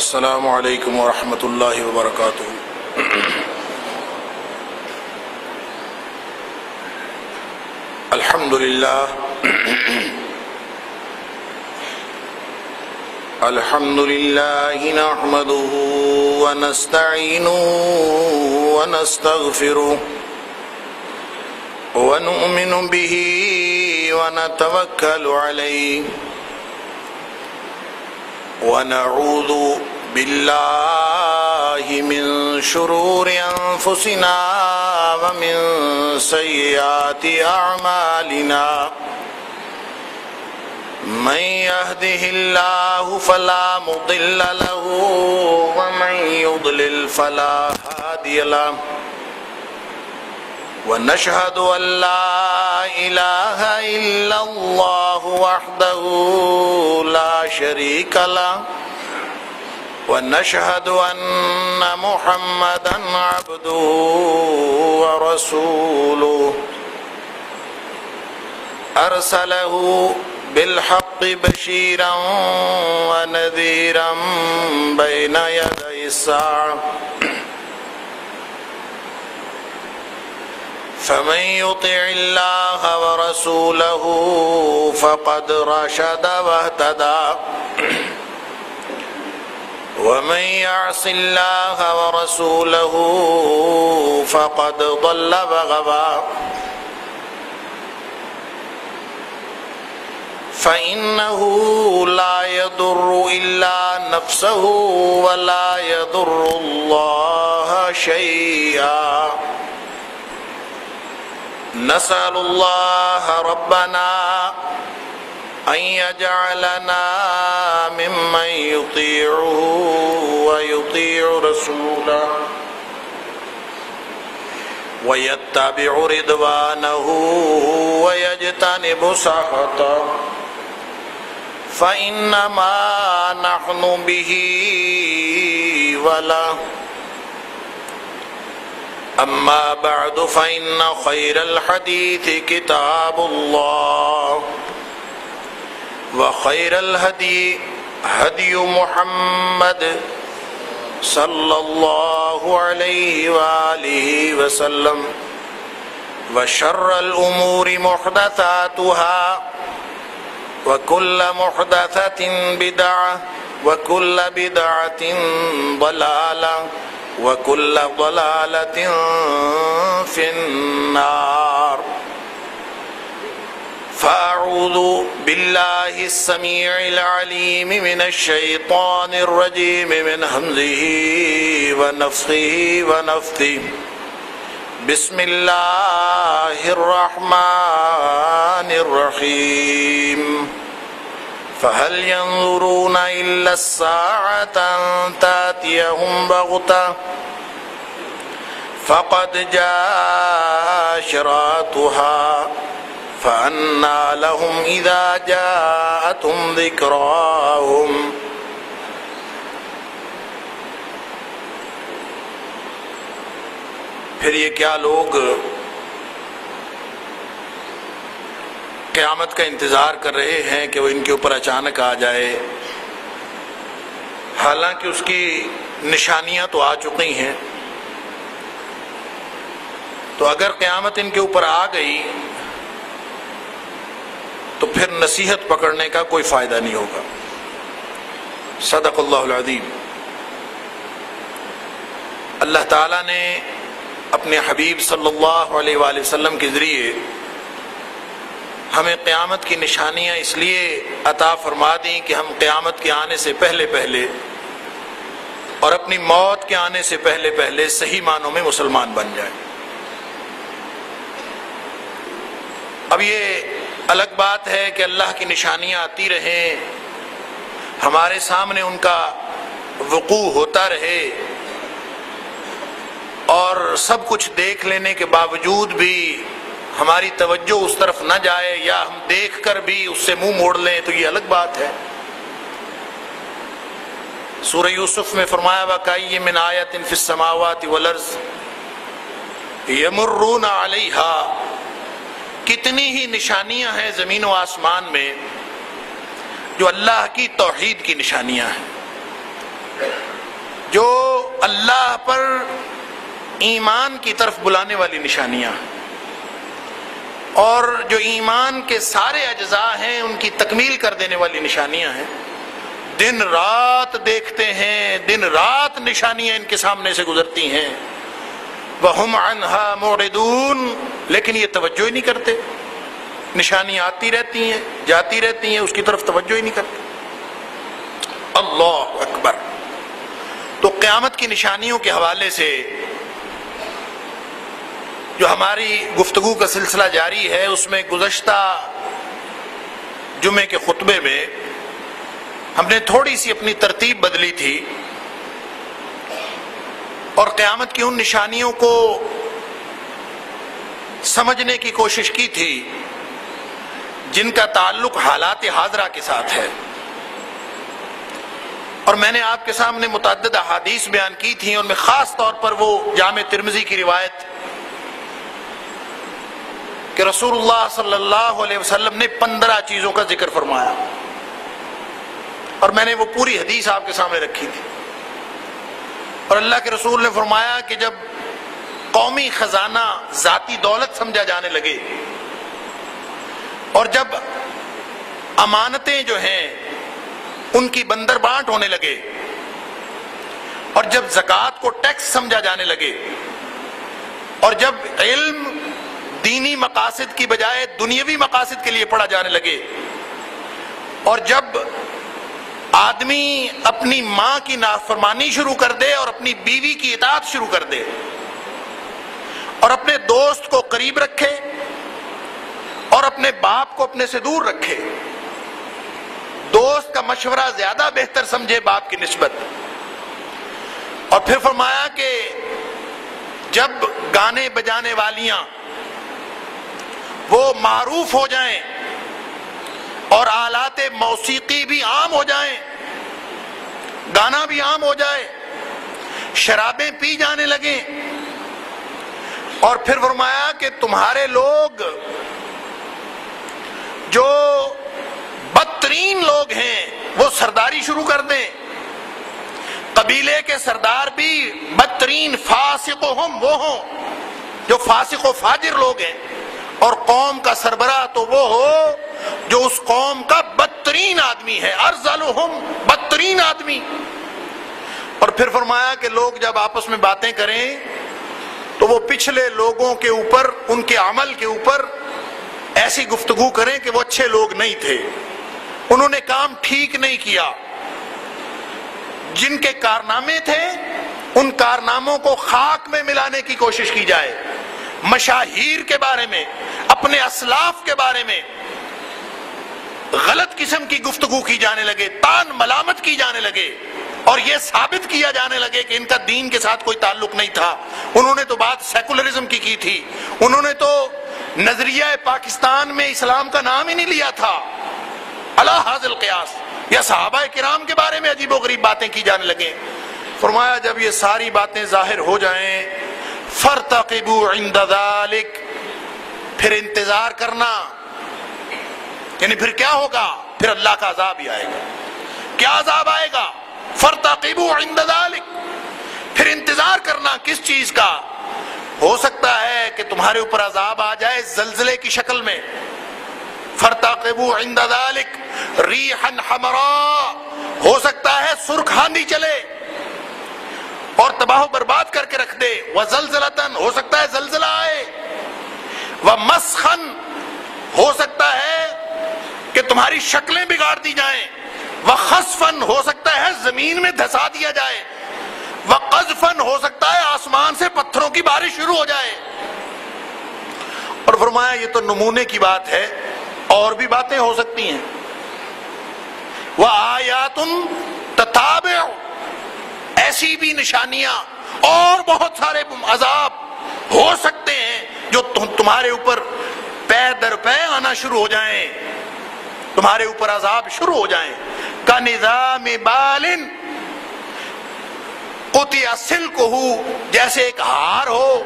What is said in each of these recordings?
السلام علیکم ورحمۃ اللہ وبرکاتہ۔ الحمد للہ نحمده ونستعینه ونستغفره ونؤمن به ونتوکل علیہ ونعوذ باللہ من شرور انفسنا ومن سیئات اعمالنا من يهده الله فلا مضل له ومن يضلل فلا هادي له ونشهد أن لا إله إلا الله وحده لا شريك له ونشهد أن محمدا عبده ورسوله أرسله بالحق بشيرا ونذيرا بين يدي الساعة فمن يطع الله ورسوله فقد رشد واهتدى ومن يعص الله ورسوله فقد ضل وغوى فإنه لا يضر إلا نفسه ولا يضر الله شيئا نسأل الله ربنا أن يجعلنا ممن يطيعه ويطيع رسوله ويتبع رضوانه ويجتنب سخطه فإنما نحن به وله أما بعد فإن خير الحديث كتاب الله وخير الهدي هدي محمد صلى الله عليه وآله وسلم وشر الأمور محدثاتها وكل محدثة بدعة وكل بدعة ضلالة وكل ضلالة في النار فأعوذ بالله السميع العليم من الشيطان الرجيم من همزه ونفخه ونفثه بسم الله الرحمن الرحيم فهل ينظرون إلا الساعة أن تأتيهم بغتة فقد جاء أشراطها فأنى لهم إذا جاءتهم ذكراهم پھر یہ کیا لوگ قیامت کا انتظار کر رہے ہیں کہ وہ ان کے اوپر اچانک آ جائے، حالانکہ اس کی نشانیاں تو آ چکی ہیں۔ تو اگر قیامت ان کے اوپر آ گئی تو پھر نصیحت پکڑنے کا کوئی فائدہ نہیں ہوگا۔ صدق اللہ العظیم۔ اللہ تعالیٰ نے اپنے حبیب صلی اللہ علیہ وآلہ وسلم کے ذریعے ہمیں قیامت کی نشانیاں اس لیے عطا فرما دیں کہ ہم قیامت کے آنے سے پہلے پہلے اور اپنی موت کے آنے سے پہلے پہلے صحیح معنوں میں مسلمان بن جائیں۔ اب یہ الگ بات ہے کہ اللہ کی نشانیاں آتی رہیں، ہمارے سامنے ان کا وقوع ہوتا رہے، اور سب کچھ دیکھ لینے کے باوجود بھی ہماری توجہ اس طرف نہ جائے یا ہم دیکھ کر بھی اس سے منہ موڑ لیں، تو یہ الگ بات ہے۔ سورہ یوسف میں فرمایا وَكَأَيٍّ مِّنْ آیَةٍ فِي السَّمَاوَاتِ وَالْأَرْضِ يَمُرُّونَ عَلَيْهَا، کتنی ہی نشانیاں ہیں زمین و آسمان میں جو اللہ کی توحید کی نشانیاں ہیں، جو اللہ پر ایمان کی طرف بلانے والی نشانیاں اور جو ایمان کے سارے اجزاء ہیں ان کی تکمیل کر دینے والی نشانیاں ہیں، دن رات دیکھتے ہیں، دن رات نشانیاں ان کے سامنے سے گزرتی ہیں، وَهُمْ عَنْهَا مُعْرِضُونَ، لیکن یہ توجہ ہی نہیں کرتے، نشانیاں آتی رہتی ہیں جاتی رہتی ہیں، اس کی طرف توجہ ہی نہیں کرتے۔ اللہ اکبر۔ تو قیامت کی نشانیوں کے حوالے سے جو ہماری گفتگو کا سلسلہ جاری ہے، اس میں گزشتہ جمعے کے خطبے میں ہم نے تھوڑی سی اپنی ترتیب بدلی تھی اور قیامت کی ان نشانیوں کو سمجھنے کی کوشش کی تھی جن کا تعلق حالات حاضرہ کے ساتھ ہے، اور میں نے آپ کے سامنے متعدد احادیث بیان کی تھیں، ان میں خاص طور پر وہ جامع ترمذی کی روایت کہ رسول اللہ صلی اللہ علیہ وسلم نے 15 چیزوں کا ذکر فرمایا، اور میں نے وہ پوری حدیث آپ کے سامنے رکھی تھی، اور اللہ کے رسول نے فرمایا کہ جب قومی خزانہ ذاتی دولت سمجھا جانے لگے اور جب امانتیں جو ہیں ان کی بندر بانٹ ہونے لگے اور جب زکوٰۃ کو ٹیکس سمجھا جانے لگے اور جب علم دینی مقاصد کی بجائے دنیاوی مقاصد کے لیے پڑھا جانے لگے اور جب آدمی اپنی ماں کی نافرمانی شروع کر دے اور اپنی بیوی کی اطاعت شروع کر دے اور اپنے دوست کو قریب رکھے اور اپنے باپ کو اپنے سے دور رکھے، دوست کا مشورہ زیادہ بہتر سمجھے باپ کی نسبت، اور پھر فرمایا کہ جب گانے بجانے والیاں وہ معروف ہو جائیں اور آلات موسیقی بھی عام ہو جائیں، گانا بھی عام ہو جائے، شرابیں پی جانے لگیں، اور پھر فرمایا کہ تمہارے لوگ جو بدترین لوگ ہیں وہ سرداری شروع کر دیں، قبیلے کے سردار بھی بدترین فاسق وہ ہوں جو فاسق و فاجر لوگ ہیں، اور قوم کا سربراہ تو وہ ہو جو اس قوم کا بدترین آدمی ہے، ارذلہم، بدترین آدمی۔ اور پھر فرمایا کہ لوگ جب آپس میں باتیں کریں تو وہ پچھلے لوگوں کے اوپر، ان کے عمل کے اوپر ایسی گفتگو کریں کہ وہ اچھے لوگ نہیں تھے، انہوں نے کام ٹھیک نہیں کیا، جن کے کارنامے تھے ان کارناموں کو خاک میں ملانے کی کوشش کی جائے، مشاہیر کے بارے میں، اپنے اسلاف کے بارے میں غلط قسم کی گفتگو کی جانے لگے، تان ملامت کی جانے لگے، اور یہ ثابت کیا جانے لگے کہ ان کا دین کے ساتھ کوئی تعلق نہیں تھا، انہوں نے تو بات سیکولرزم کی تھی، انہوں نے تو نظریہ پاکستان میں اسلام کا نام ہی نہیں لیا تھا، علی ھذا القیاس، یا صحابہ کرام کے بارے میں عجیب و غریب باتیں کی جانے لگیں۔ فرمایا جب یہ ساری باتیں ظاہر ہو جائیں فارتقبوا عند ذلک، پھر انتظار کرنا، یعنی پھر کیا ہوگا؟ پھر اللہ کا عذاب ہی آئے گا۔ کیا عذاب آئے گا؟ فارتقبوا عند ذلک، پھر انتظار کرنا کس چیز کا؟ ہو سکتا ہے کہ تمہارے اوپر عذاب آ جائے زلزلے کی شکل میں، فارتقبوا عند ذلک ریحا حمراء، ہو سکتا ہے سرخ آندھی چلے اور تباہ و برباد کر کے رکھ دے، وزلزلتن، ہو سکتا ہے زلزلہ آئے، ومسخن، ہو سکتا ہے کہ تمہاری شکلیں بگاڑ دی جائیں، وخسفن، ہو سکتا ہے زمین میں دھسا دیا جائے، وقذفن، ہو سکتا ہے آسمان سے پتھروں کی بارش شروع ہو جائے۔ اور فرمایا یہ تو نمونے کی بات ہے، اور بھی باتیں ہو سکتی ہیں۔ وَآيَاتٌ تَتَابِعُ، ایسی بھی نشانیاں اور بہت سارے عذاب ہو سکتے ہیں جو تمہارے اوپر پے در پے آنا شروع ہو جائیں، تمہارے اوپر عذاب شروع ہو جائیں۔ کَنِظَامِ بَالٍ قُطِعَ سِلْكُهُ، جیسے ایک ہار ہو،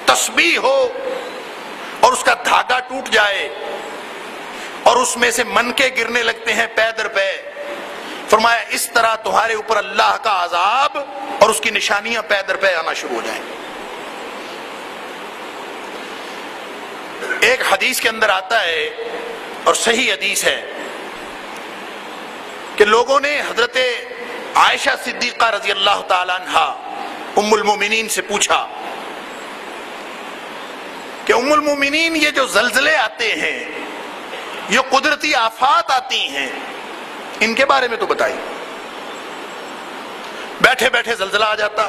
تسبیح ہو اور اس کا دھاگا ٹوٹ جائے اور اس میں سے منکے گرنے لگتے ہیں پے در پے، فرمایا اس طرح تمہارے اوپر اللہ کا عذاب اور اس کی نشانیاں پے در پے آنا شروع ہو جائیں. ایک حدیث کے اندر آتا ہے اور صحیح حدیث ہے کہ لوگوں نے حضرت عائشہ صدیقہ رضی اللہ تعالی عنہا ام المومنین سے پوچھا کہ ام المومنین یہ جو زلزلے آتے ہیں، یہ قدرتی آفات آتی ہیں، ان کے بارے میں تو بتائیے. بیٹھے بیٹھے زلزلہ آ جاتا،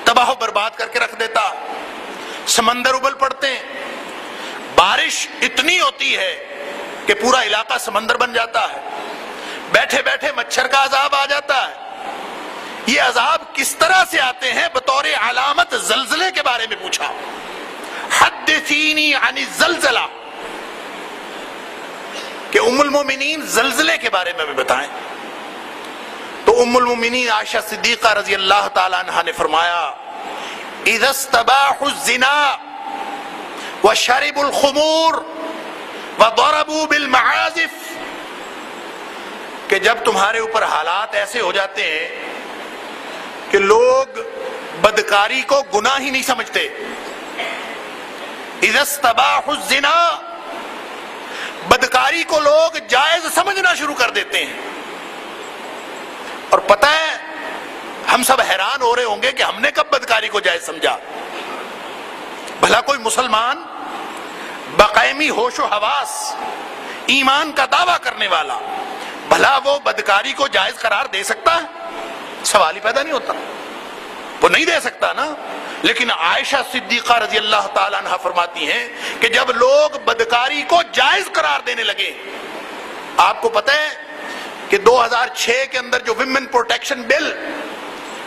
تباہ و برباد کر کے رکھ دیتا، سمندر ابل پڑتے، بارش اتنی ہوتی ہے کہ پورا علاقہ سمندر بن جاتا ہے، بیٹھے بیٹھے مچھر کا عذاب آ جاتا ہے. یہ عذاب کس طرح سے آتے ہیں؟ بطور علامت زلزلے کے بارے میں پوچھا. حدثینی عن الزلزلہ، کہ ام المومنین زلزلے کے بارے میں بتائیں. تو ام المومنین عائشہ صدیقہ رضی اللہ تعالی عنہا نے فرمایا اذا استباحوا الزنا وشربوا الخمور وضربوا بالمعازف، کہ جب تمہارے اوپر حالات ایسے ہو جاتے ہیں کہ لوگ بدکاری کو گناہ ہی نہیں سمجھتے. اذا استباحوا الزنا، بدکاری کو لوگ جائز سمجھنا شروع کر دیتے ہیں. اور پتہ ہے ہم سب حیران ہو رہے ہوں گے کہ ہم نے کب بدکاری کو جائز سمجھا. بھلا کوئی مسلمان بقائمی ہوش و حواس، ایمان کا دعویٰ کرنے والا، بھلا وہ بدکاری کو جائز قرار دے سکتا ہے؟ سوال ہی پیدا نہیں ہوتا. وہ نہیں دے سکتا نا. لیکن عائشہ صدیقہ رضی اللہ تعالیٰ عنہ فرماتی ہیں کہ جب لوگ بدکاری کو جائز قرار دینے لگے، آپ کو پتہ ہے کہ 2006 کے اندر جو ویمن پروٹیکشن بل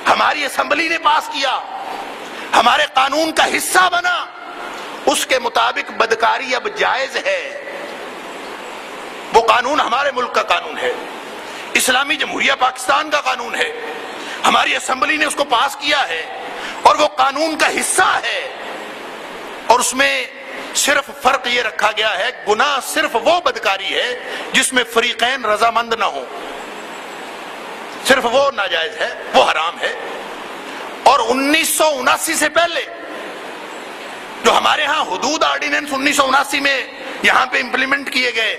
ہماری اسمبلی نے پاس کیا، ہمارے قانون کا حصہ بنا، اس کے مطابق بدکاری اب جائز ہے. وہ قانون ہمارے ملک کا قانون ہے، اسلامی جمہوریہ پاکستان کا قانون ہے، ہماری اسمبلی نے اس کو پاس کیا ہے اور وہ قانون کا حصہ ہے. اور اس میں صرف فرق یہ رکھا گیا ہے، گناہ صرف وہ بدکاری ہے جس میں فریقین رضامند نہ ہوں، صرف وہ ناجائز ہے، وہ حرام ہے. اور 1979 سے پہلے جو ہمارے ہاں حدود آرڈیننس 1979 میں یہاں پہ امپلیمنٹ کیے گئے،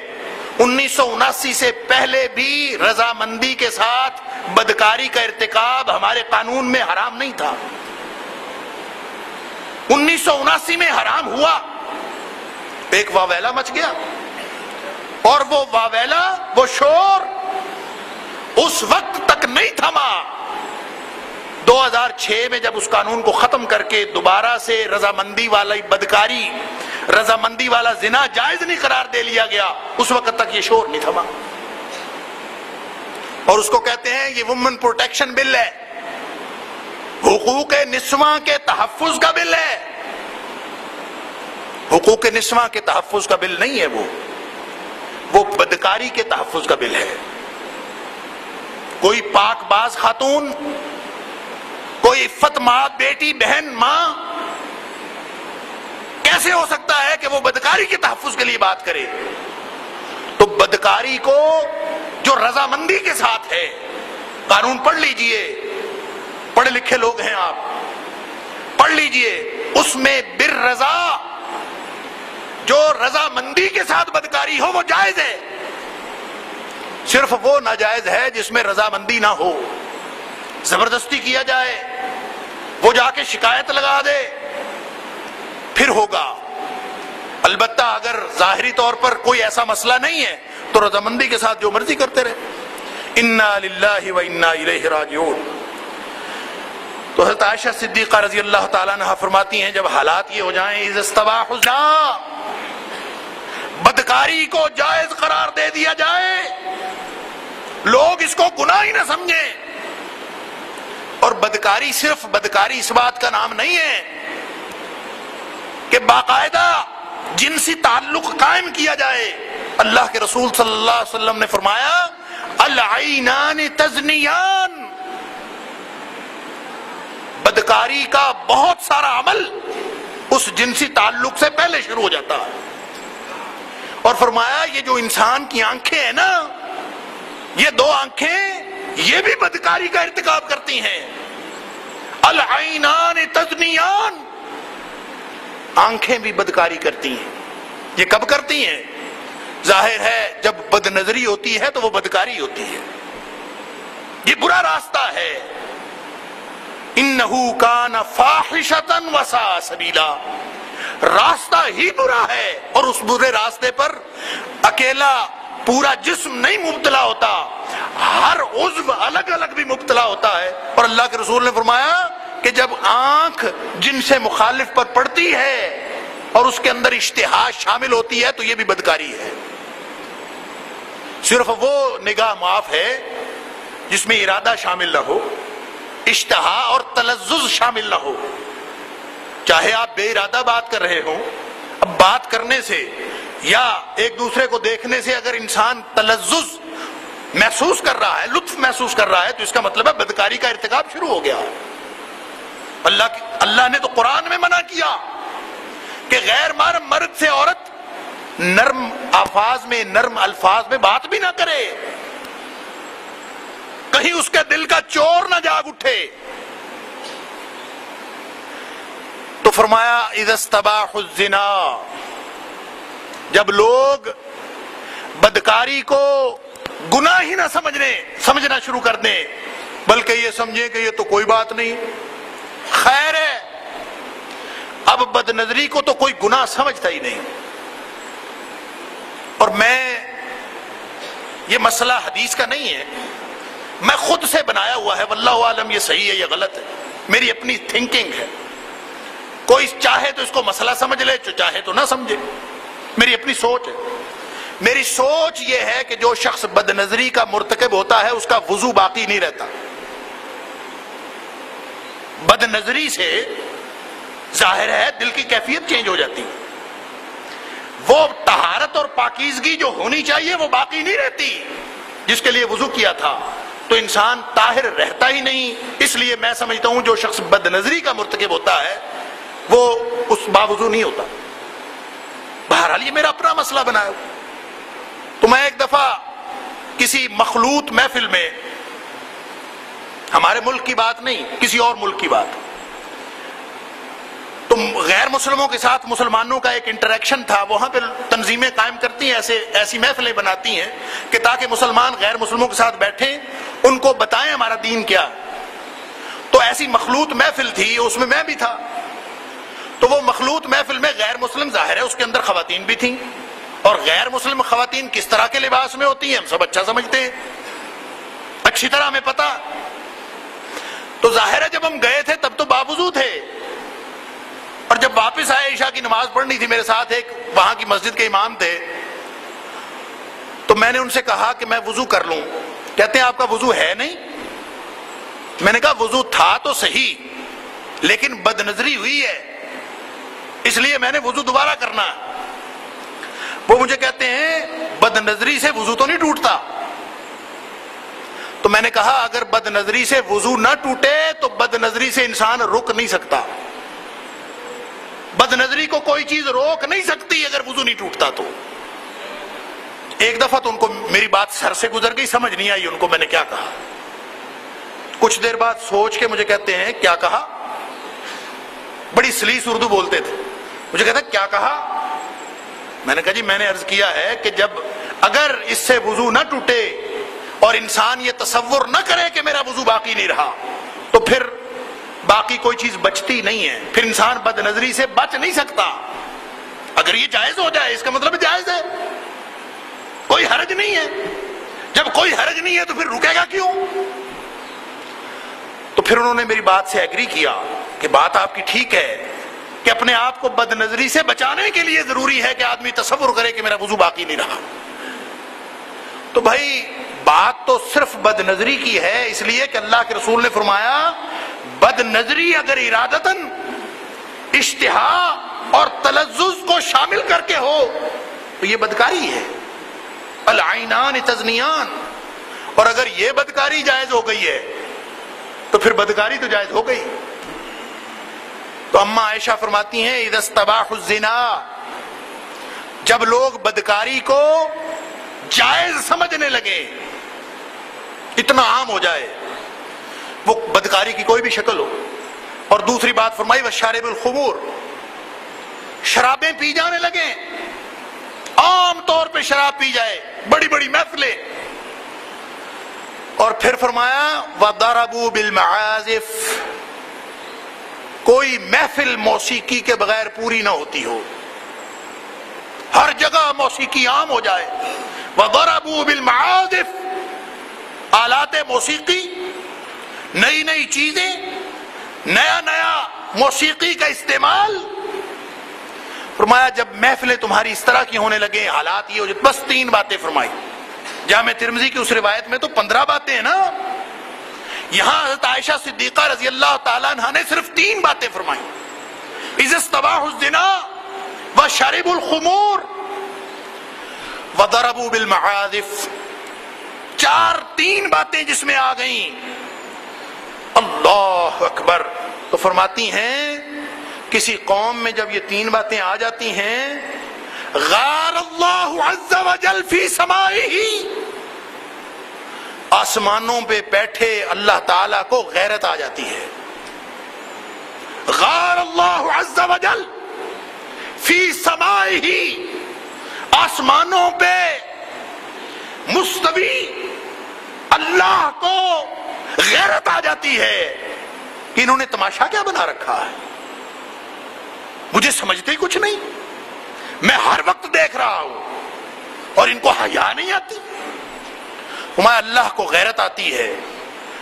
1979 سے پہلے بھی رضامندی کے ساتھ بدکاری کا ارتکاب ہمارے قانون میں حرام نہیں تھا. 1979 میں حرام ہوا، ایک واویلا مچ گیا، اور وہ واویلا، وہ شور اس وقت تک نہیں تھما. 2006 میں جب اس قانون کو ختم کر کے دوبارہ سے رضامندی والی بدکاری، رضامندی والا زنا جائز نہیں قرار دے لیا گیا، اس وقت تک یہ شور نہیں تھما. اور اس کو کہتے ہیں یہ وومن پروٹیکشن بل ہے، حقوق نسواں کے تحفظ کا بل ہے. حقوق نسواں کے تحفظ کا بل نہیں ہے، وہ بدکاری کے تحفظ کا بل ہے. کوئی پاک باز خاتون، کوئی عفت ماں، بیٹی، بہن، ماں کیسے ہو سکتا ہے کہ وہ بدکاری کے تحفظ کے لیے بات کرے؟ تو بدکاری کو جو رضامندی کے ساتھ ہے، قانون پڑھ لیجئے، پڑھے لکھے لوگ ہیں آپ، پڑھ لیجئے، اس میں بالرضا جو رضامندی کے ساتھ بدکاری ہو وہ جائز ہے. صرف وہ ناجائز ہے جس میں رضامندی نہ ہو، زبردستی کیا جائے، وہ جا کے شکایت لگا دے، پھر ہوگا. البتہ اگر ظاہری طور پر کوئی ایسا مسئلہ نہیں ہے تو رضامندی کے ساتھ جو مرضی کرتے رہے. انا للہ و انا الیہ راجعون. تو حضرت عائشہ صدیقہ رضی اللہ تعالیٰ عنہ فرماتی ہیں جب حالات یہ ہو جائیں، اذا استباحوا الزنا، بدکاری کو جائز قرار دے دیا جائے، لوگ اس کو گناہ ہی نہ سمجھیں. اور بدکاری صرف بدکاری اس بات کا نام نہیں ہے کہ باقاعدہ جنسی تعلق قائم کیا جائے. اللہ کے رسول صلی اللہ علیہ وسلم نے فرمایا العینان تزنیان، بدکاری کا بہت سارا عمل اس جنسی تعلق سے پہلے شروع ہو جاتا ہے. اور فرمایا یہ جو انسان کی آنکھیں ہیں نا، یہ دو آنکھیں یہ بھی بدکاری کا ارتکاب کرتی ہیں. العینان تزنیان، آنکھیں بھی بدکاری کرتی ہیں. یہ کب کرتی ہیں؟ ظاہر ہے جب بد نظری ہوتی ہے تو وہ بدکاری ہوتی ہے. یہ برا راستہ ہے. انہو کان فاحشۃ وساء سبیلا، راستہ ہی برا ہے، اور اس برے راستے پر اکیلا پورا جسم نہیں مبتلا ہوتا، ہر عضو الگ الگ بھی مبتلا ہوتا ہے. اور اللہ کے رسول نے فرمایا کہ جب آنکھ جن سے مخالف پر پڑتی ہے اور اس کے اندر اشتہا شامل ہوتی ہے تو یہ بھی بدکاری ہے. صرف وہ نگاہ معاف ہے جس میں ارادہ شامل نہ ہو، اشتہا اور تلذذ شامل نہ ہو. چاہے آپ بے ارادہ بات کر رہے ہوں، اب بات کرنے سے یا ایک دوسرے کو دیکھنے سے اگر انسان تلذذ محسوس کر رہا ہے، لطف محسوس کر رہا ہے، تو اس کا مطلب ہے بدکاری کا ارتکاب شروع ہو گیا. اللہ نے تو قرآن میں منع کیا کہ غیر محرم مرد سے عورت نرم الفاظ میں بات بھی نہ کرے، کہیں اس کے دل کا چور نہ جاگ اٹھے. تو فرمایا اذا استباحوا الزنا، جب لوگ بدکاری کو گناہ ہی نہ سمجھنا شروع کر دیں، بلکہ یہ سمجھیں کہ یہ تو کوئی بات نہیں، خیر ہے. اب بد نظری کو تو کوئی گناہ سمجھتا ہی نہیں. اور یہ مسئلہ حدیث کا نہیں ہے، میں خود سے بنایا ہوا ہے، واللہ عالم یہ صحیح ہے یہ غلط ہے، میری اپنی تھنکنگ ہے. کوئی چاہے تو اس کو مسئلہ سمجھ لے، جو چاہے تو نہ سمجھے، میری اپنی سوچ ہے. میری سوچ یہ ہے کہ جو شخص بد نظری کا مرتکب ہوتا ہے اس کا وضو باقی نہیں رہتا. بد نظری سے ظاہر ہے دل کی کیفیت چینج ہو جاتی، وہ طہارت اور پاکیزگی جو ہونی چاہیے وہ باقی نہیں رہتی جس کے لیے وضو کیا تھا، تو انسان طاہر رہتا ہی نہیں. اس لیے میں سمجھتا ہوں جو شخص بد نظری کا مرتکب ہوتا ہے وہ اس باوضو نہیں ہوتا. بہرحال یہ میرا اپنا مسئلہ بنایا. تو میں ایک دفعہ کسی مخلوط محفل میں، ہمارے ملک کی بات نہیں کسی اور ملک کی بات، تو غیر مسلموں کے ساتھ مسلمانوں کا ایک انٹریکشن تھا. وہاں پہ تنظیمیں قائم کرتی ہیں، ایسی محفلیں بناتی ہیں کہ تاکہ مسلمان غیر مسلموں کے ساتھ بیٹھیں، ان کو بتائیں ہمارا دین کیا. تو ایسی مخلوط محفل تھی، اس میں بھی تھا. تو وہ مخلوط محفل میں غیر مسلم ظاہر ہے اس کے اندر خواتین بھی تھیں، اور غیر مسلم خواتین کس طرح کے لباس میں ہوتی ہیں ہم سب اچھا سمجھتے ہیں، اچھی طرح ہمیں پتا. تو ظاہر ہے جب ہم گئے تھے تب تو باوضو تھے، اور جب واپس آئے عشاء کی نماز پڑھنی تھی، میرے ساتھ ایک وہاں کی مسجد کے امام تھے، تو میں نے ان سے کہا کہ میں وضو کر لوں. کہتے ہیں آپ کا وضو ہے نہیں؟ میں نے کہا وضو تھا تو صحیح لیکن بد نظری ہوئی ہے، اس لیے میں نے وضو دوبارہ کرنا. وہ مجھے کہتے ہیں بد نظری سے وضو تو نہیں ٹوٹتا. تو میں نے کہا اگر بد نظری سے وضو نہ ٹوٹے تو بد نظری سے انسان رک نہیں سکتا. بد نظری کو کوئی چیز روک نہیں سکتی اگر وضو نہیں ٹوٹتا. تو ایک دفعہ تو ان کو میری بات سر سے گزر گئی، سمجھ نہیں آئی ان کو میں نے کیا کہا. کچھ دیر بعد سوچ کے مجھے کہتے ہیں کیا کہا. بڑی سلیس اردو بولتے تھے. مجھے کہتا ہے کیا کہا. میں نے کہا جی میں نے عرض کیا ہے کہ جب اگر اس سے وضو نہ ٹوٹے اور انسان یہ تصور نہ کرے کہ میرا وضو باقی نہیں رہا تو پھر باقی کوئی چیز بچتی نہیں ہے، پھر انسان بد نظری سے بچ نہیں سکتا. اگر یہ جائز ہو جائے اس کا مطلب جائز ہے، کوئی حرج نہیں ہے. جب کوئی حرج نہیں ہے تو پھر رکے گا کیوں. تو پھر انہوں نے میری بات سے ایگری کیا کہ بات آپ کی ٹھیک ہے کہ اپنے آپ کو بد نظری سے بچانے کے لیے ضروری ہے کہ آدمی تصور کرے کہ میرا وضو باقی نہیں رہا. تو بھائی بات تو صرف بد نظری کی ہے، اس لیے کہ اللہ کے رسول نے فرمایا بد نظری اگر ارادتاً اشتہا اور تلذذ کو شامل کر کے ہو تو یہ بدکاری ہے. العینان تزنیان. اور اگر یہ بدکاری جائز ہو گئی ہے تو پھر بدکاری تو جائز ہو گئی. تو اماں عائشہ فرماتی ہیں اذا استباحوا الزنا، جب لوگ بدکاری کو جائز سمجھنے لگے اتنا عام ہو جائے وہ بدکاری کی کوئی بھی شکل ہو. اور دوسری بات فرمائی وشارب الخمور، شرابیں پی جانے لگیں، عام طور پہ شراب پی جائے، بڑی بڑی محفلیں. اور پھر فرمایا وَضَرَبُوا بِالْمَعَازِفِ، کوئی محفل موسیقی کے بغیر پوری نہ ہوتی ہو، ہر جگہ موسیقی عام ہو جائے. وَضَرَبُوا بِالْمَعَازِفِ، آلات موسیقی، نئی نئی چیزیں، نیا نیا موسیقی کا استعمال. فرمایا جب محفلیں تمہاری اس طرح کی ہونے لگے، حالات یہ ہو جائے. بس 3 باتیں فرمائی. جامع ترمذی کی اس روایت میں تو 15 باتیں ہیں نا، یہاں حضرت عائشہ صدیقہ رضی اللہ تعالیٰ عنہ نے صرف 3 باتیں فرمائی. اذا استباح الزنا وشربوا الخمور وضربوا بالمعازف. 3 باتیں جس میں آ گئیں. اللہ اکبر. تو فرماتی ہیں کسی قوم میں جب یہ 3 باتیں آ جاتی ہیں، غار اللہ عز وجل فی سمائہ، آسمانوں پہ بیٹھے اللہ تعالیٰ کو غیرت آ جاتی ہے. غار اللہ عز وجل فی سمائہ، آسمانوں پہ مستوی اللہ کو غیرت آ جاتی ہے کہ انہوں نے تماشا کیا بنا رکھا ہے، مجھے سمجھتے ہی کچھ نہیں، میں ہر وقت دیکھ رہا ہوں اور ان کو حیا نہیں آتی. ہمارے اللہ کو غیرت آتی ہے.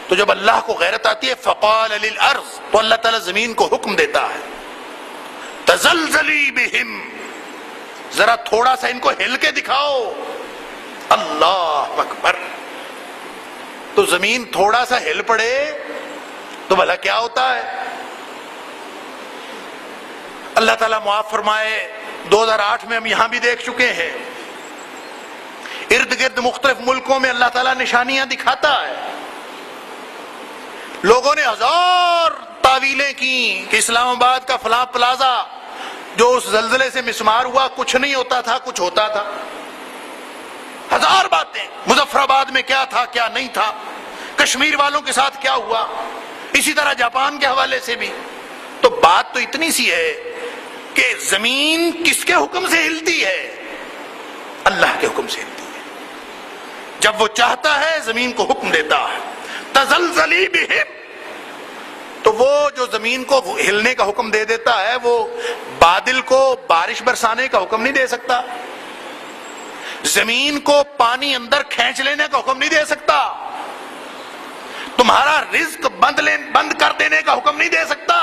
تو جب اللہ کو غیرت آتی ہے فقال للارض، تو اللہ تعالیٰ زمین کو حکم دیتا ہے تزلزلی بہم، ذرا تھوڑا سا ان کو ہل کے دکھاؤ. اللہ اکبر. تو زمین تھوڑا سا ہل پڑے تو بھلا کیا ہوتا ہے. اللہ تعالیٰ معاف فرمائے، 2008 میں ہم یہاں بھی دیکھ چکے ہیں، ارد گرد مختلف ملکوں میں اللہ تعالیٰ نشانیاں دکھاتا ہے. لوگوں نے 1000 تعویلیں کی کہ اسلام آباد کا فلاں پلازا جو اس زلزلے سے مسمار ہوا کچھ نہیں ہوتا تھا، کچھ ہوتا تھا. 1000 باتیں. مظفر آباد میں کیا تھا، کیا نہیں تھا، کشمیر والوں کے ساتھ کیا ہوا، اسی طرح جاپان کے حوالے سے بھی. تو بات تو اتنی سی ہے کہ زمین کس کے حکم سے ہلتی ہے؟ اللہ کے حکم سے ہلتی ہے. جب وہ چاہتا ہے زمین کو حکم دیتا ہے تزلزلی بہم. تو وہ جو زمین کو ہلنے کا حکم دے دیتا ہے وہ بادل کو بارش برسانے کا حکم نہیں دے سکتا، زمین کو پانی اندر کھینچ لینے کا حکم نہیں دے سکتا، تمہارا رزق بند کر دینے کا حکم نہیں دے سکتا.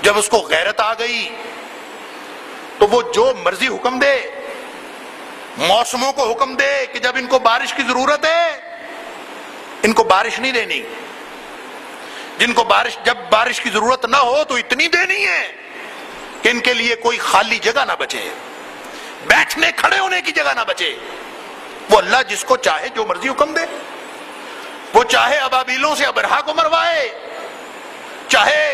جب اس کو غیرت آ گئی تو وہ جو مرضی حکم دے، موسموں کو حکم دے کہ جب ان کو بارش کی ضرورت ہے ان کو بارش نہیں دینی، جن کو جب بارش کی ضرورت نہ ہو تو اتنی دینی ہے کہ ان کے لیے کوئی خالی جگہ نہ بچے، بیٹھنے کھڑے ہونے کی جگہ نہ بچے. وہ اللہ جس کو چاہے جو مرضی حکم دے. وہ چاہے ابابیلوں سے ابرہا کو مروائے، چاہے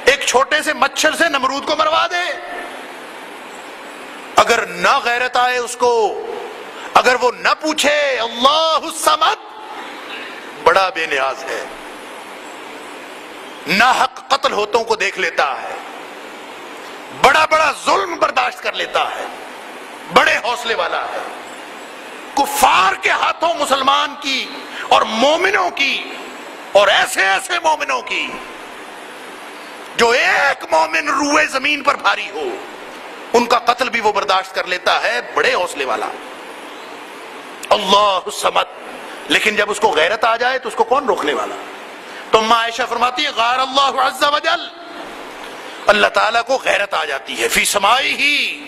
ایک چھوٹے سے مچھر سے نمرود کو مروا دے. اگر نہ غیرت آئے اس کو، اگر وہ نہ پوچھے اللہ الصمد، بڑا بے نیاز ہے، ناحق قتل ہوتوں کو دیکھ لیتا ہے، بڑا بڑا ظلم برداشت کر لیتا ہے، بڑے حوصلے والا ہے. کفار کے ہاتھوں مسلمان کی اور مومنوں کی، اور ایسے ایسے مومنوں کی جو ایک مومن روئے زمین پر بھاری ہو، ان کا قتل بھی وہ برداشت کر لیتا ہے. بڑے حوصلے والا اللہ الصمد. لیکن جب اس کو غیرت آ جائے تو اس کو کون روکنے والا؟ تو اماں عائشہ فرماتی ہے غار اللہ عز وجل، اللہ تعالیٰ کو غیرت آ جاتی ہے فی سمائی ہی.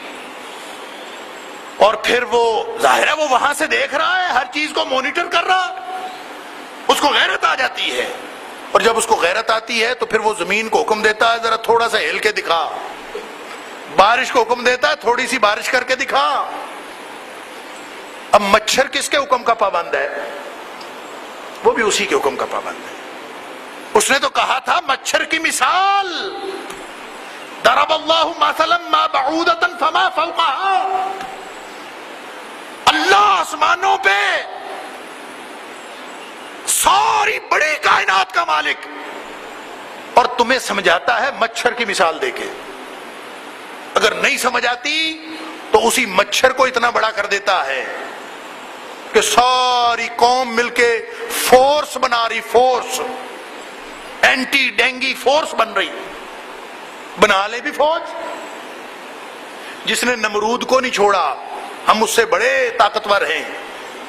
اور پھر وہ ظاہر ہے وہ وہاں سے دیکھ رہا ہے، ہر چیز کو مانیٹر کر رہا، اس کو غیرت آ جاتی ہے. اور جب اس کو غیرت آتی ہے تو پھر وہ زمین کو حکم دیتا ہے ذرا تھوڑا سا ہل کے دکھا، بارش کو حکم دیتا ہے تھوڑی سی بارش کر کے دکھا. اب مچھر کس کے حکم کا پابند ہے؟ وہ بھی اسی کے حکم کا پابند ہے. اس نے تو کہا تھا مچھر کی مثال ضرب اللہ مثلا ما بعودۃ فما فوقها. اللہ آسمانوں پہ ساری بڑی کائنات کا مالک، اور تمہیں سمجھاتا ہے مچھر کی مثال دے کے. اگر نہیں سمجھ آتی تو اسی مچھر کو اتنا بڑا کر دیتا ہے کہ ساری قوم مل کے فورس بنا رہی، فورس اینٹی ڈینگی فورس بن رہی. بنا لے بھی فوج. جس نے نمرود کو نہیں چھوڑا، ہم اس سے بڑے طاقتور ہیں،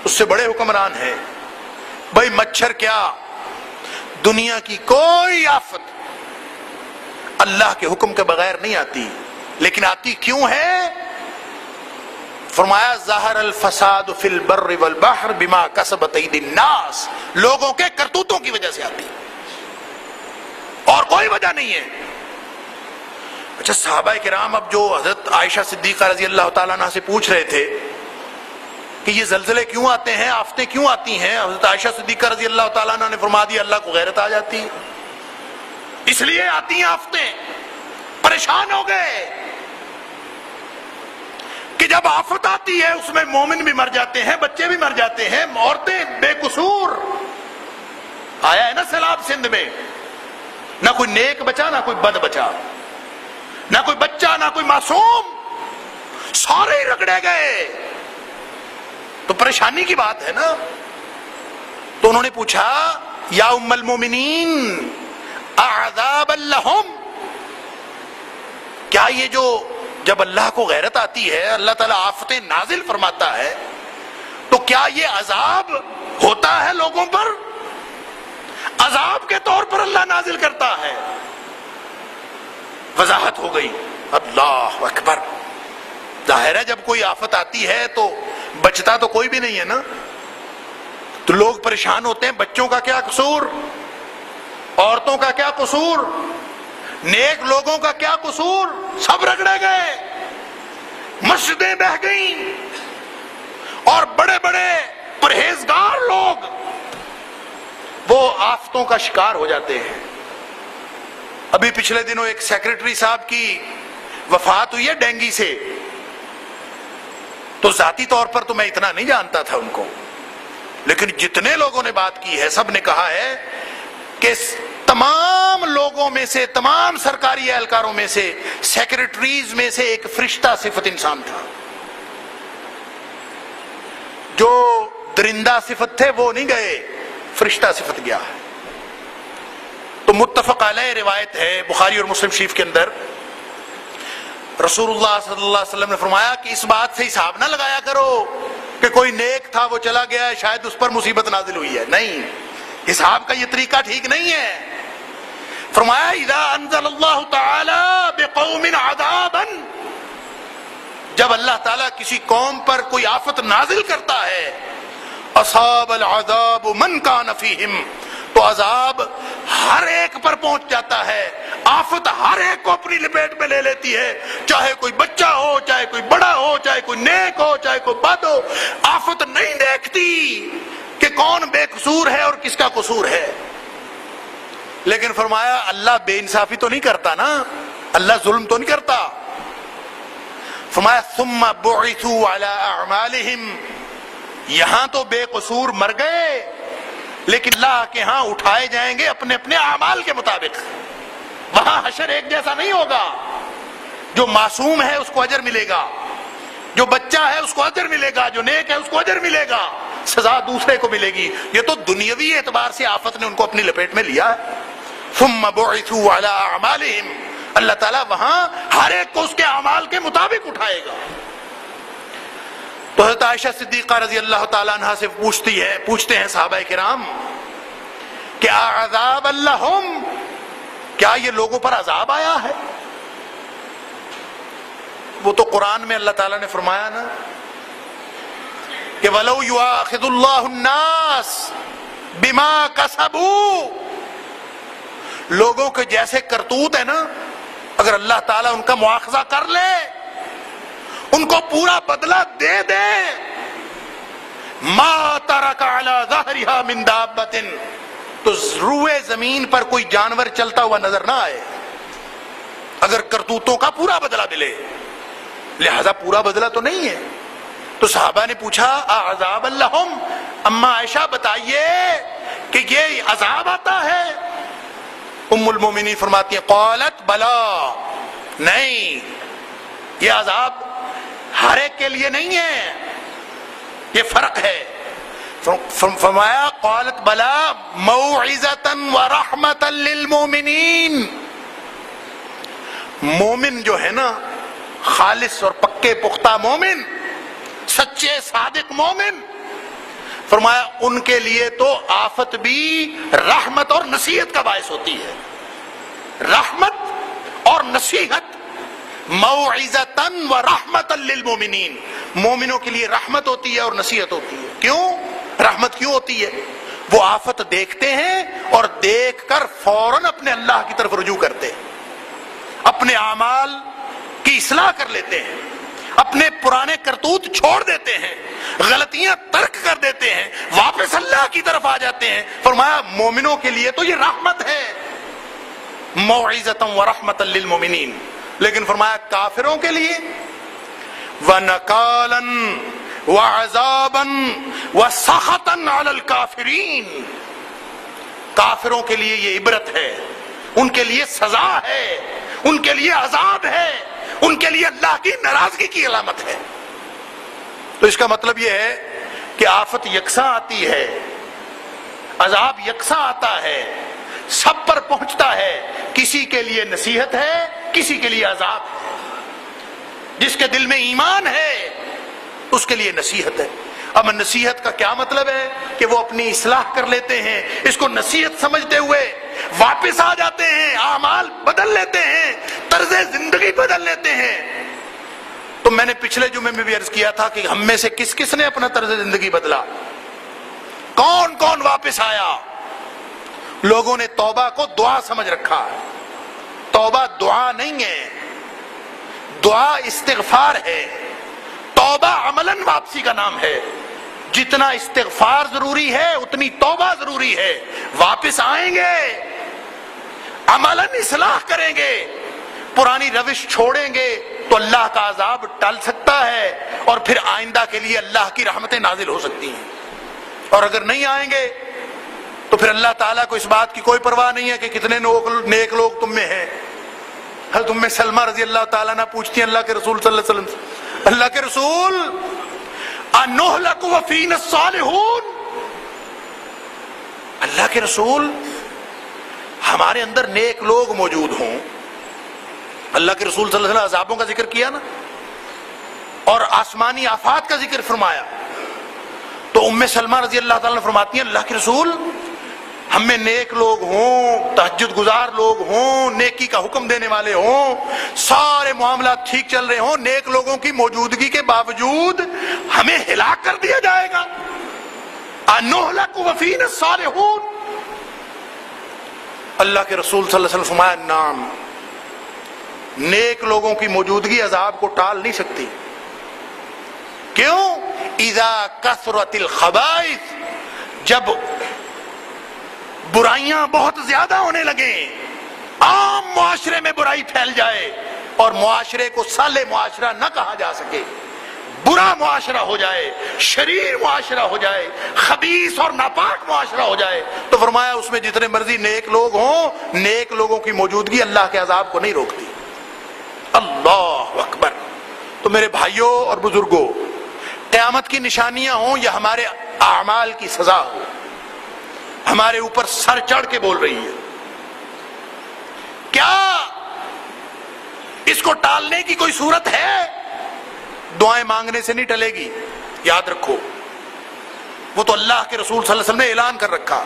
اس سے بڑے حکمران ہیں. بھائی مچھر کیا، دنیا کی کوئی آفت اللہ کے حکم کے بغیر نہیں آتی، لیکن آتی کیوں ہے؟ فرمایا ظاہر الفساد فی البر والبحر بما کسبت ایدی الناس، لوگوں کے کرتوتوں کی وجہ سے آتی، اور کوئی وجہ نہیں ہے. اچھا صحابہ کرام اب جو حضرت عائشہ صدیقہ رضی اللہ تعالیٰ عنہ سے پوچھ رہے تھے کہ یہ زلزلے کیوں آتے ہیں، آفتیں کیوں آتی ہیں، حضرت عائشہ صدیقہ رضی اللہ تعالیٰ عنہ نے فرما دیا اللہ کو غیرت آ جاتی ہے، اس لیے آتی ہیں آفتیں. پریشان ہو گئے کہ جب آفت آتی ہے اس میں مومن بھی مر جاتے ہیں، بچے بھی مر جاتے ہیں، عورتیں بے قصور. آیا ہے نا سیلاب سندھ میں، نہ کوئی نیک بچا نہ کوئی بد بچا، نہ کوئی بچہ نہ کوئی معصوم، سارے ہی رگڑے گئے. تو پریشانی کی بات ہے نا. تو انہوں نے پوچھا یا ام المومنین اعذاب لہم، کیا یہ جو جب اللہ کو غیرت آتی ہے، اللہ تعالیٰ آفتیں نازل فرماتا ہے، تو کیا یہ عذاب ہوتا ہے لوگوں پر؟ عذاب کے طور پر اللہ نازل کرتا ہے. وضاحت ہو گئی. اللہ اکبر. ظاہر ہے جب کوئی آفت آتی ہے تو بچتا تو کوئی بھی نہیں ہے نا، تو لوگ پریشان ہوتے ہیں. بچوں کا کیا قصور، عورتوں کا کیا قصور، نیک لوگوں کا کیا قصور؟ سب رگڑے گئے، مسجدیں بہہ گئیں، اور بڑے بڑے پرہیزگار لوگ وہ آفتوں کا شکار ہو جاتے ہیں. ابھی پچھلے دنوں ایک سیکرٹری صاحب کی وفات ہوئی ہے ڈینگی سے. تو ذاتی طور پر تو میں اتنا نہیں جانتا تھا ان کو، لیکن جتنے لوگوں نے بات کی ہے سب نے کہا ہے کہ تمام لوگوں میں سے، تمام سرکاری اہلکاروں میں سے، سیکرٹریز میں سے ایک فرشتہ صفت انسان تھا. جو درندہ صفت تھے وہ نہیں گئے، فرشتہ صفت گیا ہے. تو متفق علیہ روایت ہے بخاری اور مسلم شریف کے اندر، رسول اللہ صلی اللہ علیہ وسلم نے فرمایا کہ اس بات سے حساب نہ لگایا کرو کہ کوئی نیک تھا وہ چلا گیا ہے شاید اس پر مصیبت نازل ہوئی ہے. نہیں، حساب کا یہ طریقہ ٹھیک نہیں ہے. فرمایا اذا انزل اللہ تعالی بقوم عذابا، جب اللہ تعالیٰ کسی قوم پر کوئی آفت نازل کرتا ہے، اصاب العذاب من کان فیہم، تو عذاب ہر ایک پر پہنچ جاتا ہے. آفت ہر ایک کو اپنی لپیٹ میں لے لیتی ہے، چاہے کوئی بچہ ہو، چاہے کوئی بڑا ہو، چاہے کوئی نیک ہو، چاہے کوئی بد ہو. آفت نہیں دیکھتی کہ کون بے قصور ہے اور کس کا قصور ہے. لیکن فرمایا اللہ بے انصافی تو نہیں کرتا نا، اللہ ظلم تو نہیں کرتا. فرمایا ثم بعثوا علی اعمالہم، یہاں تو بے قصور مر گئے لیکن اللہ کے ہاں اٹھائے جائیں گے اپنے اپنے اعمال کے مطابق. وہاں حشر ایک جیسا نہیں ہوگا. جو معصوم ہے اس کو اجر ملے گا، جو بچہ ہے اس کو اجر ملے گا، جو نیک ہے اس کو اجر ملے گا، سزا دوسرے کو ملے گی. یہ تو دنیاوی اعتبار سے آفت نے ان کو اپنی لپیٹ میں لیا ہے. ثم بعثوا علی اعمالہم، اللہ تعالیٰ وہاں ہر ایک کو اس کے اعمال کے مطابق اٹھائے گا. تو حضرت عائشہ صدیقہ رضی اللہ تعالیٰ عنہ سے پوچھتے ہیں صحابہ کرام کہ عذاب لہم، کیا یہ لوگوں پر عذاب آیا ہے؟ وہ تو قرآن میں اللہ تعالیٰ نے فرمایا نا کہ وَلَوْ يُؤَاخِذُ اللَّهُ النَّاسَ بِمَا كَسَبُوا، لوگوں کے جیسے کرتوت ہے نا، اگر اللہ تعالیٰ ان کا مواخذہ کر لے، ان کو پورا بدلہ دے دے، ما ترک علی ظہرہا من دابۃ، تو روئے زمین پر کوئی جانور چلتا ہوا نظر نہ آئے اگر کرتوتوں کا پورا بدلہ ملے. لہذا پورا بدلہ تو نہیں ہے. تو صحابہ نے پوچھا اعذاب لہم، اما عائشہ بتائیے کہ یہ عذاب آتا ہے؟ ام المومنین فرماتی ہیں قالت بلا، نہیں، یہ عذاب ہر ایک کے لیے نہیں ہے، یہ فرق ہے۔ فرمایا قالت بلا موعظۃ ورحمۃ للمؤمنین، مومن جو ہے نا، خالص اور پکے پختہ مومن، سچے صادق مومن، فرمایا ان کے لیے تو آفت بھی رحمت اور نصیحت کا باعث ہوتی ہے۔ رحمت اور نصیحت، موعظۃ ورحمۃ للمؤمنین، مومنوں کے لیے رحمت ہوتی ہے اور نصیحت ہوتی ہے۔ کیوں رحمت کیوں ہوتی ہے؟ وہ آفت دیکھتے ہیں اور دیکھ کر فوراً اپنے اللہ کی طرف رجوع کرتے ہیں، اپنے اعمال کی اصلاح کر لیتے ہیں، اپنے پرانے کرتوت چھوڑ دیتے ہیں، غلطیاں ترک کر دیتے ہیں، واپس اللہ کی طرف آ جاتے ہیں۔ فرمایا مومنوں کے لیے تو یہ رحمت ہے، موعظۃ ورحمۃ للمؤمنین۔ لیکن فرمایا کافروں کے لیے وَنَكَالًا وَعَذَابًا وَسَخَطًا عَلَى الْكَافِرِينَ، کافروں کے لیے یہ عبرت ہے، ان کے لیے سزا ہے، ان کے لیے عذاب ہے، ان کے لیے اللہ کی ناراضگی کی علامت ہے۔ تو اس کا مطلب یہ ہے کہ آفت یکساں آتی ہے، عذاب یکساں آتا ہے، سب پر پہنچتا ہے، کسی کے لیے نصیحت ہے، کسی کے لیے عذاب ہے۔ جس کے دل میں ایمان ہے اس کے لیے نصیحت ہے۔ اب نصیحت کا کیا مطلب ہے؟ کہ وہ اپنی اصلاح کر لیتے ہیں، اس کو نصیحت سمجھتے ہوئے واپس آ جاتے ہیں، اعمال بدل لیتے ہیں، طرز زندگی بدل لیتے ہیں۔ تو میں نے پچھلے جمعے میں بھی عرض کیا تھا کہ ہم میں سے کس کس نے اپنا طرز زندگی بدلا، کون کون واپس آیا؟ لوگوں نے توبہ کو دعا سمجھ رکھا ہے۔ توبہ دعا نہیں ہے، دعا استغفار ہے، توبہ عملاً واپسی کا نام ہے۔ جتنا استغفار ضروری ہے اتنی توبہ ضروری ہے۔ واپس آئیں گے، عملاً اصلاح کریں گے، پرانی روش چھوڑیں گے تو اللہ کا عذاب ٹل سکتا ہے اور پھر آئندہ کے لیے اللہ کی رحمتیں نازل ہو سکتی ہیں۔ اور اگر نہیں آئیں گے تو پھر اللہ تعالیٰ کو اس بات کی کوئی پرواہ نہیں ہے کہ کتنے نیک لوگ تم میں ہیں۔ حضرت ام سلمہ رضی اللہ تعالیٰ نے پوچھتی ہیں اللہ کے رسول صلی اللہ علیہ وسلم سے، اللہ کے رسول انہلک وفینا الصالحون، اللہ کے رسول ہمارے اندر نیک لوگ موجود ہوں۔ اللہ کے رسول صلی اللہ علیہ وسلم عذابوں کا ذکر کیا نا، اور آسمانی آفات کا ذکر فرمایا، تو ام سلمہ رضی اللہ تعالیٰ نے فرماتی ہیں اللہ کے رسول ہم میں نیک لوگ ہوں، تہجد گزار لوگ ہوں، نیکی کا حکم دینے والے ہوں، سارے معاملات ٹھیک چل رہے ہوں، نیک لوگوں کی موجودگی کے باوجود ہمیں ہلاک کر دیا جائے گا؟ انہلک وفینا الصالحون، اللہ کے رسول صلی اللہ علیہ وسلم فرمایا نام، نیک لوگوں کی موجودگی عذاب کو ٹال نہیں سکتی۔ کیوں؟ اذا کثرت الخبائث، جب برائیاں بہت زیادہ ہونے لگیں، عام معاشرے میں برائی پھیل جائے اور معاشرے کو صالح معاشرہ نہ کہا جا سکے، برا معاشرہ ہو جائے، شریر معاشرہ ہو جائے، خبیث اور ناپاک معاشرہ ہو جائے، تو فرمایا اس میں جتنے مرضی نیک لوگ ہوں، نیک لوگوں کی موجودگی اللہ کے عذاب کو نہیں روکتی۔ اللہ اکبر۔ تو میرے بھائیوں اور بزرگوں، قیامت کی نشانیاں ہوں یا ہمارے اعمال کی سزا ہو، ہمارے اوپر سر چڑھ کے بول رہی ہے۔ کیا اس کو ٹالنے کی کوئی صورت ہے؟ دعائیں مانگنے سے نہیں ٹلے گی، یاد رکھو۔ وہ تو اللہ کے رسول صلی اللہ علیہ وسلم نے اعلان کر رکھا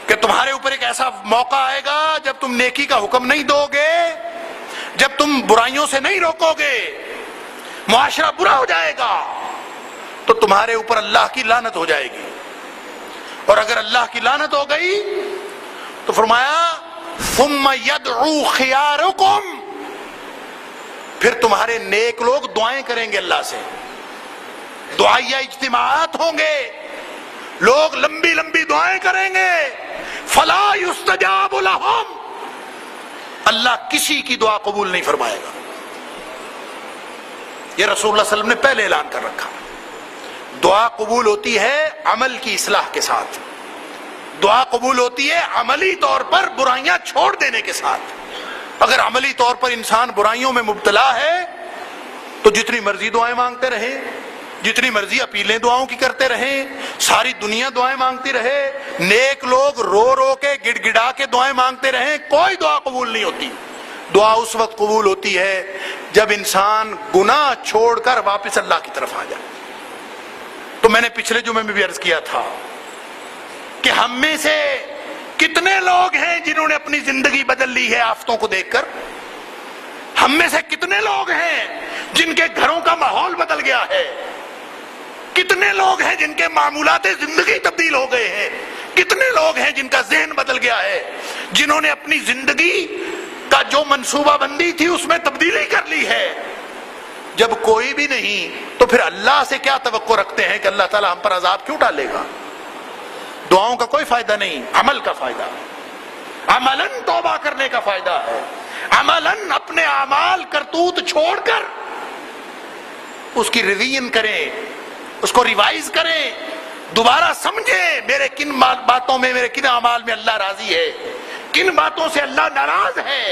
کہ تمہارے اوپر ایک ایسا موقع آئے گا جب تم نیکی کا حکم نہیں دو گے، جب تم برائیوں سے نہیں روکو گے، معاشرہ برا ہو جائے گا تو تمہارے اوپر اللہ کی لعنت ہو جائے گی۔ اور اگر اللہ کی لعنت ہو گئی تو فرمایا ثم يدعو خياركم، پھر تمہارے نیک لوگ دعائیں کریں گے اللہ سے، دعائیہ اجتماعات ہوں گے، لوگ لمبی لمبی دعائیں کریں گے، فلا يستجاب لهم، اللہ کسی کی دعا قبول نہیں فرمائے گا۔ یہ رسول اللہ صلی اللہ علیہ وسلم نے پہلے اعلان کر رکھا۔ دعا قبول ہوتی ہے عمل کی اصلاح کے ساتھ، دعا قبول ہوتی ہے عملی طور پر برائیاں چھوڑ دینے کے ساتھ. اگر عملی طور پر انسان برائیوں میں مبتلا ہے تو جتنی مرضی دعائیں مانگتے رہے, جتنی مرضی اپیلیں دعاؤں کی کرتے رہیں, ساری دنیا دعائیں مانگتی رہے, نیک لوگ رو رو کے گڑ گڑا کے دعائیں مانگتے رہیں, کوئی دعا قبول نہیں ہوتی. دعا اس وقت قبول ہوتی ہے جب انسان گناہ چھوڑ کر واپس اللہ کی طرف آ جائے. تو میں نے پچھلے جمعے میں بھی عرض کیا تھا کہ ہم میں سے کتنے لوگ ہیں جنہوں نے اپنی زندگی بدل لی ہے آفتوں کو دیکھ کر. ہم میں سے کتنے لوگ ہیں جن کے گھروں کا ماحول بدل گیا ہے. کتنے لوگ ہیں جن کے معمولات زندگی تبدیل ہو گئے ہیں. کتنے لوگ ہیں جن کا ذہن بدل گیا ہے, جنہوں نے اپنی زندگی کا جو منصوبہ بندی تھی اس میں تبدیلی کر لی ہے. جب کوئی بھی نہیں تو پھر اللہ سے کیا توقع رکھتے ہیں کہ اللہ تعالیٰ ہم پر عذاب کیوں ڈالے گا؟ دعاؤں کا کوئی فائدہ نہیں, عمل کا فائدہ, عملاً توبہ کرنے کا فائدہ ہے. عملاً اپنے اعمال کرتوت چھوڑ کر اس کی ریویژن کریں, اس کو ریوائز کریں, دوبارہ سمجھیں میرے کن باتوں میں, میرے کن اعمال میں اللہ راضی ہے, کن باتوں سے اللہ ناراض ہے.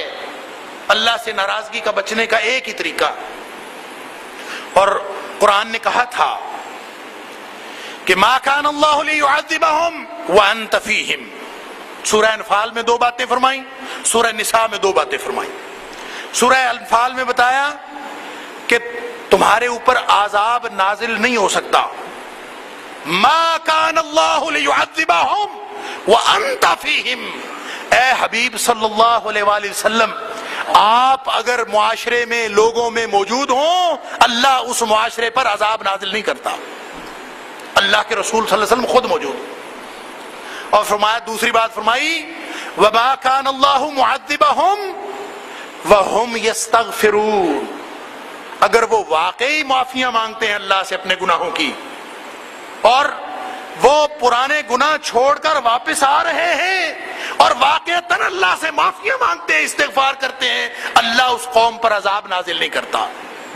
اللہ سے ناراضگی کا بچنے کا ایک ہی طریقہ, اور قرآن نے کہا تھا کہ ما کان اللہ لیعذبہم وانت فیہم. سورہ انفال میں 2 باتیں فرمائیں, سورہ نساء میں 2 باتیں فرمائیں. سورہ انفال میں بتایا کہ تمہارے اوپر عذاب نازل نہیں ہو سکتا. ما کان اللہ لیعذبہم وانت فیہم. اے حبیب صلی اللہ علیہ وآلہ وسلم, آپ اگر معاشرے میں لوگوں میں موجود ہوں, اللہ اس معاشرے پر عذاب نازل نہیں کرتا. اللہ کے رسول صلی اللہ علیہ وسلم خود موجود. اور فرمایا, دوسری بات فرمائی, وَمَا كَانَ اللَّهُ مُعَذِّبَهُمْ وَهُمْ يَسْتَغْفِرُونَ. اگر وہ واقعی معافیاں مانگتے ہیں اللہ سے اپنے گناہوں کی, اور وہ پرانے گناہ چھوڑ کر واپس آ رہے ہیں اور واقعتاً اللہ سے معافیاں مانگتے ہیں, استغفار کرتے ہیں, اللہ اس قوم پر عذاب نازل نہیں کرتا.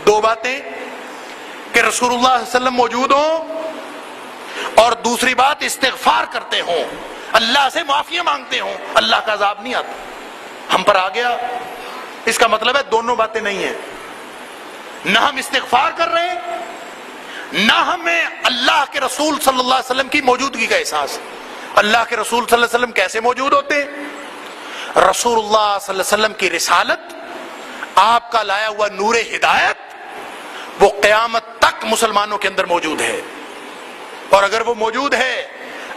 2 باتیں, کہ رسول اللہ صلی اللہ علیہ وسلم موجود ہوں, اور دوسری بات استغفار کرتے ہوں, اللہ سے معافیاں مانگتے ہوں, اللہ کا عذاب نہیں آتا. ہم پر آ گیا, اس کا مطلب ہے دونوں باتیں نہیں ہیں. نہ ہم استغفار کر رہے ہیں, نہ ہمیں اللہ کے رسول صلی اللہ علیہ وسلم کی موجودگی کا احساس. اللہ کے رسول صلی اللہ علیہ وسلم کیسے موجود ہوتے ہیں؟ رسول اللہ صلی اللہ علیہ وسلم کی رسالت, آپ کا لایا ہوا نور ہدایت, وہ قیامت تک مسلمانوں کے اندر موجود ہے. اور اگر وہ موجود ہے,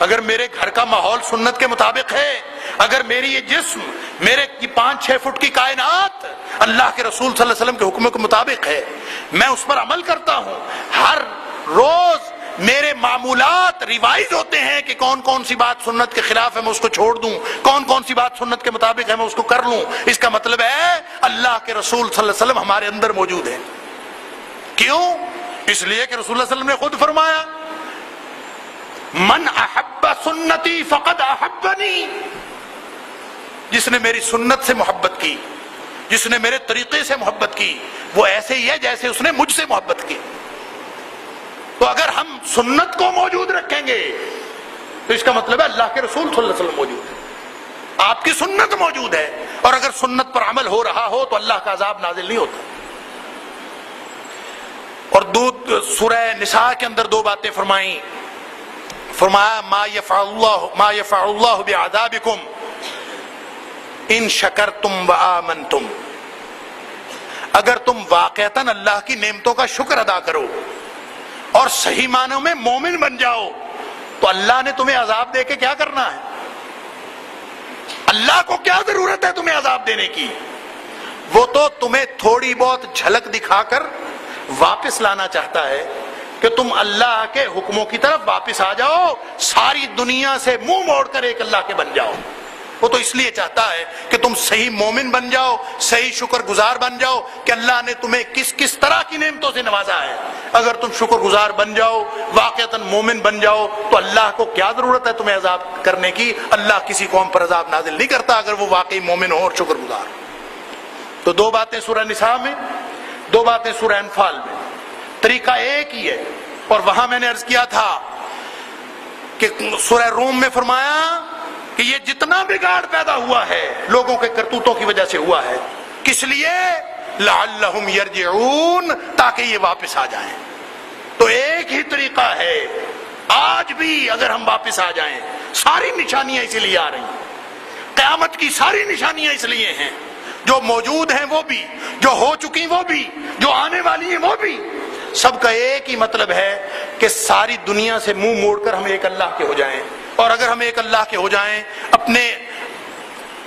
اگر میرے گھر کا ماحول سنت کے مطابق ہے, اگر میری یہ جسم, میرے 5-6 فٹ کی کائنات اللہ کے رسول صلی اللہ علیہ وسلم کے حکم کے مطابق ہے, میں اس پر عمل کرتا ہوں, ہر روز میرے معمولات ریوائز ہوتے ہیں کہ کون کون سی بات سنت کے خلاف ہے میں اس کو چھوڑ دوں, کون کون سی بات سنت کے مطابق ہے میں اس کو کر لوں. اس کا مطلب ہے اللہ کے رسول صلی اللہ علیہ وسلم ہمارے اندر موجود ہے. کیوں؟ اس لیے کہ رسول اللہ صلی اللہ علیہ وسلم نے خود فرمایا, من احب سنتی فقد احبنی. جس نے میری سنت سے محبت کی, جس نے میرے طریقے سے محبت کی, وہ ایسے ہی ہے جیسے اس نے مجھ سے محبت کی. تو اگر ہم سنت کو موجود رکھیں گے تو اس کا مطلب ہے اللہ کے رسول صلی اللہ علیہ وسلم موجود ہے, آپ کی سنت موجود ہے, اور اگر سنت پر عمل ہو رہا ہو تو اللہ کا عذاب نازل نہیں ہوتا. اور سورہ نساء کے اندر 2 باتیں فرمائیں. فرمایا ما يفعل اللہ بعذابکم ان شکرتم وآمنتم. اگر تم واقعتاً اللہ کی نعمتوں کا شکر ادا کرو اور صحیح معنوں میں مومن بن جاؤ تو اللہ نے تمہیں عذاب دے کے کیا کرنا ہے؟ اللہ کو کیا ضرورت ہے تمہیں عذاب دینے کی؟ وہ تو تمہیں تھوڑی بہت جھلک دکھا کر واپس لانا چاہتا ہے کہ تم اللہ کے حکموں کی طرف واپس آ جاؤ, ساری دنیا سے منہ موڑ کر ایک اللہ کے بن جاؤ. وہ تو اس لیے چاہتا ہے کہ تم صحیح مومن بن جاؤ, صحیح شکر گزار بن جاؤ کہ اللہ نے تمہیں کس کس طرح کی نعمتوں سے نوازا ہے. اگر تم شکر گزار بن جاؤ, واقعتاً مومن بن جاؤ, تو اللہ کو کیا ضرورت ہے تمہیں عذاب کرنے کی؟ اللہ کسی قوم پر عذاب نازل نہیں کرتا اگر وہ واقعی مومن ہو اور شکر گزار. تو 2 باتیں سورہ نساء میں, 2 باتیں سورہ انفال میں. طریقہ ایک ہی ہے, اور وہاں میں نے عرض کیا تھا کہ سورہ روم میں فرمایا کہ یہ جتنا بگاڑ پیدا ہوا ہے لوگوں کے کرتوتوں کی وجہ سے ہوا ہے. کس لیے؟ لعلہم یرجعون، تاکہ یہ واپس آ جائیں. تو ایک ہی طریقہ ہے، آج بھی اگر ہم واپس آ جائیں. ساری نشانیاں اسی لیے آ رہی ہیں، قیامت کی ساری نشانیاں اس لیے ہیں، جو موجود ہیں وہ بھی، جو ہو چکی وہ بھی، جو آنے والی ہیں وہ بھی. سب کا ایک ہی مطلب ہے کہ ساری دنیا سے منہ موڑ کر ہم ایک اللہ کے ہو جائیں. اور اگر ہم ایک اللہ کے ہو جائیں، اپنے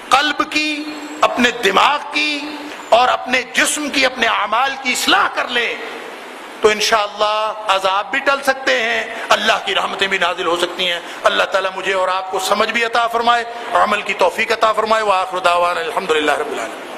قلب کی، اپنے دماغ کی اور اپنے جسم کی، اپنے اعمال کی اصلاح کر لیں، تو انشاءاللہ عذاب بھی ٹل سکتے ہیں، اللہ کی رحمتیں بھی نازل ہو سکتی ہیں. اللہ تعالیٰ مجھے اور آپ کو سمجھ بھی عطا فرمائے، عمل کی توفیق عطا فرمائے. وآخر دعوانا الحمدللہ رب العالمین.